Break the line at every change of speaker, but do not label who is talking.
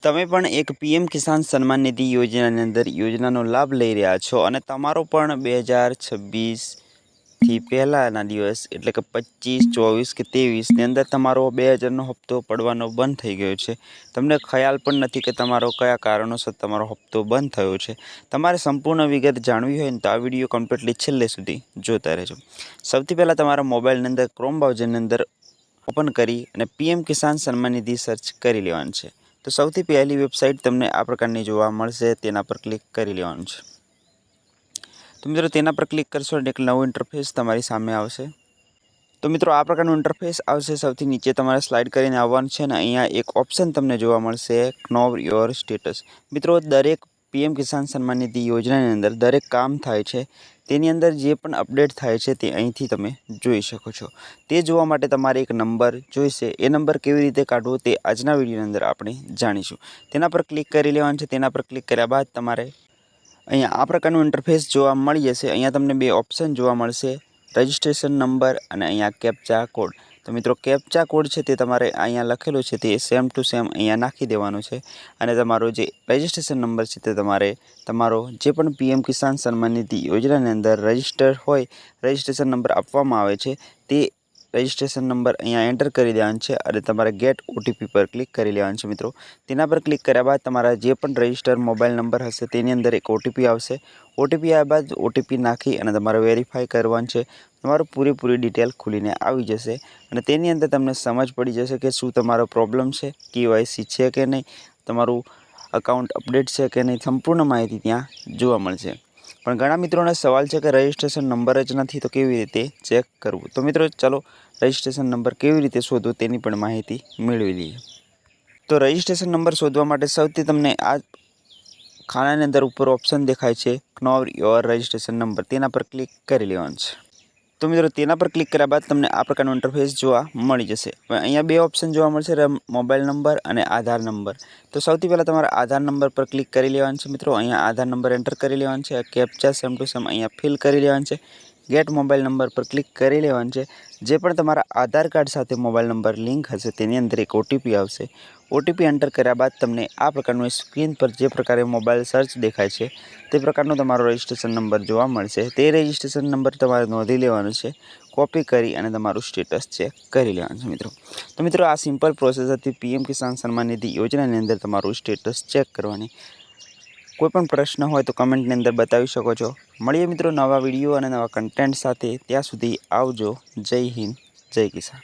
તમે પણ એક પીએમ કિસાન સન્માન નિધિ યોજનાની અંદર યોજનાનો લાભ લઈ રહ્યા છો અને તમારો પણ 2026થી પહેલાંના દિવસ એટલે કે 25, 24 કે 23ની અંદર તમારો 2000નો હપ્તો પડવાનો બંધ થઈ ગયો છે. તમને ખ્યાલ પણ નથી કે તમારો કયા કારણોસર તમારો હપ્તો બંધ થયો છે. તમારે સંપૂર્ણ વિગત જાણવી હોય ને તો આ વિડીયો કમ્પ્લીટલી છેલ્લે સુધી જોતા રહેજો. સૌથી પહેલાં તમારા મોબાઈલની અંદર ક્રોમ બ્રાઉઝરની અંદર ઓપન કરી અને પીએમ કિસાન સન્માન નિધિ સર્ચ કરી લેવાનું છે. તો સૌથી પહેલી વેબસાઇટ તમને આ પ્રકારની જોવા મળશે, તેના પર ક્લિક કરી લેવાનું છે. તો મિત્રો તેના પર ક્લિક કરશો એટલે એક નવું ઇન્ટરફેસ તમારી સામે આવશે. તો મિત્રો આ પ્રકારનું ઇન્ટરફેસ આવશે. સૌથી નીચે તમારે સ્લાઇડ કરીને આવવાનું છે અને અહીંયા એક ઓપ્શન તમને જોવા મળશે, નો યોર સ્ટેટસ. મિત્રો દરેક પીએમ કિસાન સન્માન નિધિ યોજનાની અંદર દરેક કામ થાય છે તેની અંદર જે પણ અપડેટ થાય છે તે અહીંથી તમે જોઈ શકો છો. તે જોવા માટે તમારે એક નંબર જોઈશે. એ નંબર કેવી રીતે કાઢવો તે આજના વિડીયોની અંદર આપણે જાણીશું. તેના પર ક્લિક કરી લેવાનું છે. તેના પર ક્લિક કર્યા બાદ તમારે અહીંયા આ પ્રકારનું ઇન્ટરફેસ જોવા મળી જશે. અહીંયા તમને બે ઓપ્શન જોવા મળશે, રજિસ્ટ્રેશન નંબર અને અહીંયા કેપ્ચા કોડ. તો મિત્રો કેપ્ચા કોડ છે તે તમારે અહીંયા લખેલો છે તે સેમ ટુ સેમ અહીંયા નાખી દેવાનો છે અને તમારો જે રજિસ્ટ્રેશન નંબર છે તે તમારે તમારો જે પણ પીએમ કિસાન સન્માન નિધિ યોજનાની અંદર રજિસ્ટર હોય, રજિસ્ટ્રેશન નંબર આપવામાં આવે છે તે રજિસ્ટ્રેશન નંબર અહીંયા એન્ટર કરી દેવાનો છે અને તમારે ગેટ ઓટીપી પર ક્લિક કરી લેવાનું છે. મિત્રો તેના પર ક્લિક કર્યા બાદ તમારા જે પણ રજિસ્ટર મોબાઈલ નંબર હશે તેની અંદર એક ઓટીપી આવશે. ઓટીપી આવ્યા બાદ ઓટીપી નાખી અને તમારે વેરીફાઈ કરવાનું છે. તમારું પૂરેપૂરી ડિટેલ ખુલીને આવી જશે અને તેની અંદર તમને સમજ પડી જશે કે શું તમારો પ્રોબ્લેમ છે, કેવાયસી છે કે નહીં, તમારું અકાઉન્ટ અપડેટ છે કે નહીં, સંપૂર્ણ માહિતી ત્યાં જોવા મળશે. પણ ઘણા મિત્રોને સવાલ છે કે રજિસ્ટ્રેશન નંબર જ નથી તો કેવી રીતે ચેક કરવું. તો મિત્રો ચાલો રજિસ્ટ્રેશન નંબર કેવી રીતે શોધવો તેની પણ માહિતી મેળવી લઈએ. તો રજિસ્ટ્રેશન નંબર શોધવા માટે સૌથી તમને આ ખાનાની અંદર ઉપર ઓપ્શન દેખાય છે, નો યોર રજિસ્ટ્રેશન નંબર. તેના પર ક્લિક કરી લેવાનું છે. તો મિત્રો તેના પર ક્લિક કર્યા બાદ તમને આ પ્રકારનું ઇન્ટરફેસ જોવા મળી જશે. હવે અહીંયા બે ઓપ્શન જોવા મળશે, મોબાઈલ નંબર અને આધાર નંબર. તો સૌથી પહેલાં તમારા આધાર નંબર પર ક્લિક કરી લેવાનું છે. મિત્રો અહીંયા આધાર નંબર એન્ટર કરી લેવાનું છે. કેપ્ચા સેમ ટુ સેમ અહીંયા ફિલ કરી લેવાનું છે. ગેટ મોબાઈલ નંબર પર ક્લિક કરી લેવાનું છે. જે પણ તમારા આધાર કાર્ડ સાથે મોબાઈલ નંબર લિંક હશે તેની અંદર એક ઓટીપી આવશે. ઓટીપી એન્ટર કર્યા બાદ તમને આ પ્રકારનું સ્ક્રીન પર જે પ્રકારે મોબાઈલ સર્ચ દેખાય છે તે પ્રકારનો તમારો રજિસ્ટ્રેશન નંબર જોવા મળશે. તે રજિસ્ટ્રેશન નંબર તમારે નોંધી લેવાનો છે, કોપી કરી અને તમારું સ્ટેટસ ચેક કરી લેવાનું છે. તો મિત્રો આ સિમ્પલ પ્રોસેસ હતી પીએમ કિસાન સન્માન નિધિ યોજનાની અંદર તમારું સ્ટેટસ ચેક કરવાની. કોઈ પણ પ્રશ્ન હોય તો કમેન્ટની અંદર બતાવી શકો છો. મળીએ મિત્રો નવા વિડીયો અને નવા કન્ટેન્ટ સાથે. ત્યાં સુધી આવજો. જય હિન્દ, જય કિસાન.